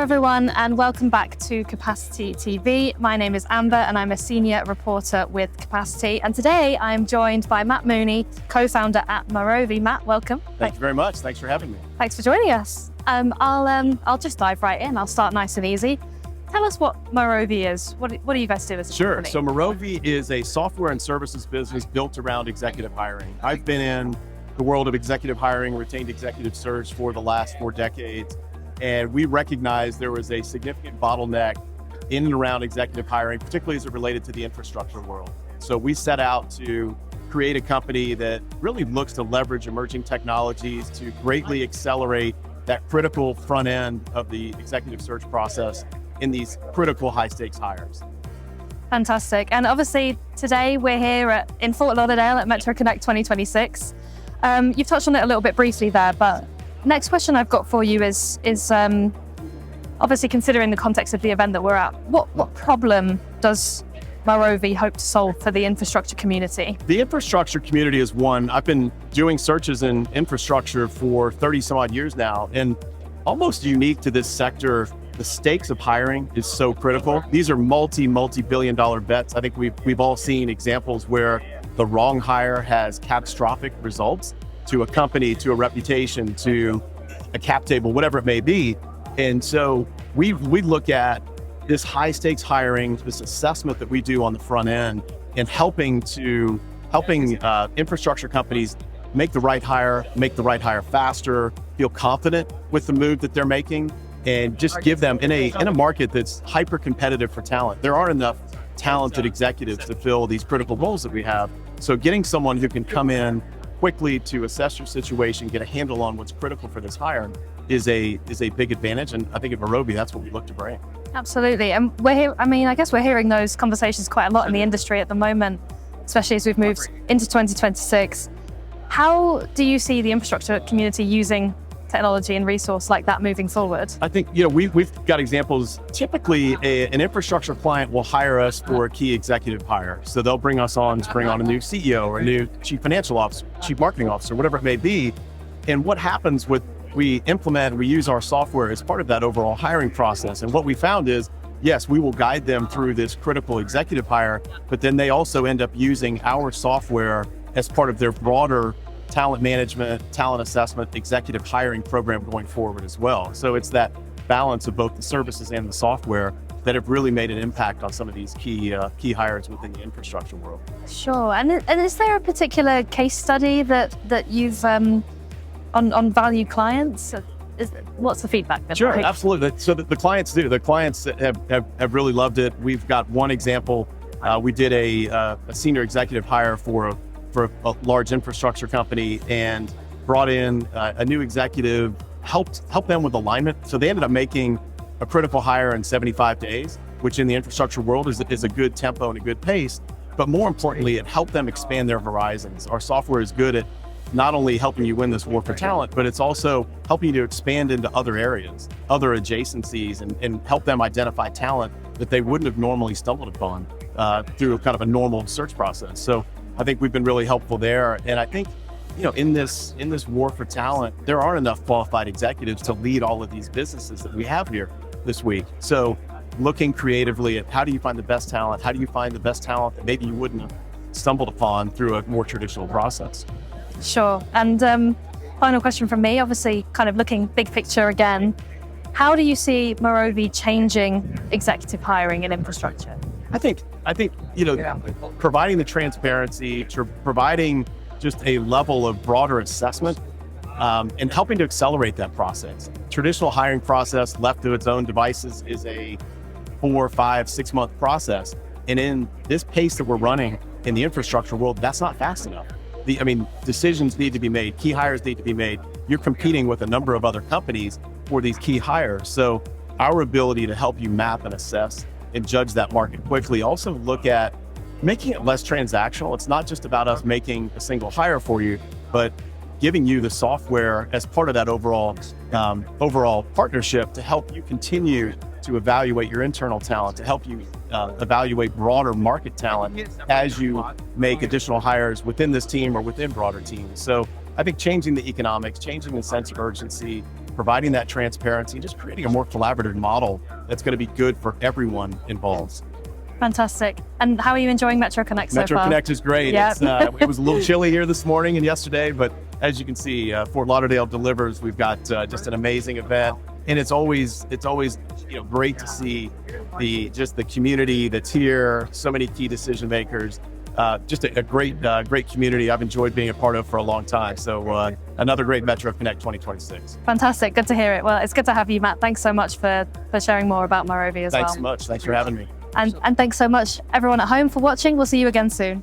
everyone, and welcome back to Capacity TV. My name is Amber and I'm a senior reporter with Capacity. And today I'm joined by Matt Mooney, co-founder at Marovi. Matt, welcome. Thank you very much. Thanks for having me. Thanks for joining us. I'll just dive right in. I'll start nice and easy. Tell us what Marovi is. What do you guys do as a company? So Marovi is a software and services business built around executive hiring. I've been in the world of executive hiring, retained executive search for the last 4 decades. And we recognized there was a significant bottleneck in and around executive hiring, particularly as it related to the infrastructure world. So we set out to create a company that really looks to leverage emerging technologies to greatly accelerate that critical front end of the executive search process in these critical high stakes hires. Fantastic. And obviously today we're here in Fort Lauderdale at Metro Connect 2026. You've touched on it a little bit briefly there, but next question I've got for you is obviously considering the context of the event that we're at, what problem does Marovi hope to solve for the infrastructure community? The infrastructure community is one. I've been doing searches in infrastructure for 30 some odd years now, and almost unique to this sector, the stakes of hiring is so critical. These are multi-billion dollar bets. I think we've all seen examples where the wrong hire has catastrophic results to a company, to a reputation, to a cap table, whatever it may be. And so we look at this high stakes hiring, this assessment that we do on the front end, and helping infrastructure companies make the right hire faster, feel confident with the move that they're making, and just give them in a market that's hyper competitive for talent. There aren't enough talented executives to fill these critical roles that we have. So getting someone who can come in quickly to assess your situation, get a handle on what's critical for this hire is a big advantage. And I think at Marovi, that's what we look to bring. Absolutely. And I guess we're hearing those conversations quite a lot in the industry at the moment, especially as we've moved into 2026. How do you see the infrastructure community using technology and resource like that moving forward? I think, we've got examples. Typically, an infrastructure client will hire us for a key executive hire. So they'll bring us on to bring on a new CEO or a new chief financial officer, chief marketing officer, whatever it may be. And what happens we use our software as part of that overall hiring process. And what we found is, yes, we will guide them through this critical executive hire, but then they also end up using our software as part of their broader talent management, talent assessment, executive hiring program going forward as well. So it's that balance of both the services and the software that have really made an impact on some of these key hires within the infrastructure world. Sure. And is there a particular case study that you've on value clients? What's the feedback been? Sure, like? Absolutely. So the clients do. The clients have really loved it. We've got one example. We did a senior executive hire for a large infrastructure company and brought in a new executive, helped them with alignment. So they ended up making a critical hire in 75 days, which in the infrastructure world is a good tempo and a good pace. But more importantly, it helped them expand their horizons. Our software is good at not only helping you win this war for talent, but it's also helping you to expand into other areas, other adjacencies, and help them identify talent that they wouldn't have normally stumbled upon through kind of a normal search process. So I think we've been really helpful there. And I think, in this war for talent, there aren't enough qualified executives to lead all of these businesses that we have here this week. So looking creatively at how do you find the best talent? How do you find the best talent that maybe you wouldn't have stumbled upon through a more traditional process? Sure. And final question from me, obviously kind of looking big picture again. How do you see Marovi changing executive hiring in infrastructure? I think, providing the transparency, providing just a level of broader assessment, and helping to accelerate that process. Traditional hiring process left to its own devices is a 4, 5, 6 month process. And in this pace that we're running in the infrastructure world, that's not fast enough. Decisions need to be made, key hires need to be made. You're competing with a number of other companies for these key hires. So our ability to help you map and assess and judge that market quickly, also look at making it less transactional. It's not just about us making a single hire for you, but giving you the software as part of that overall partnership to help you continue to evaluate your internal talent, to help you evaluate broader market talent as you make additional hires within this team or within broader teams. So I think changing the economics, changing the sense of urgency, providing that transparency, just creating a more collaborative model that's going to be good for everyone involved. Fantastic. And how are you enjoying Metro Connect so Metro far? Connect is great. Yeah. It was a little chilly here this morning and yesterday, but as you can see, Fort Lauderdale delivers. We've got just an amazing event, and it's always great to see the community that's here. So many key decision makers. Just a great community I've enjoyed being a part of for a long time. So another great Metro Connect 2026. Fantastic. Good to hear it. Well, it's good to have you, Matt. Thanks so much for sharing more about Marovi as well. Thanks so much. Thanks for having me. And thanks so much, everyone at home, for watching. We'll see you again soon.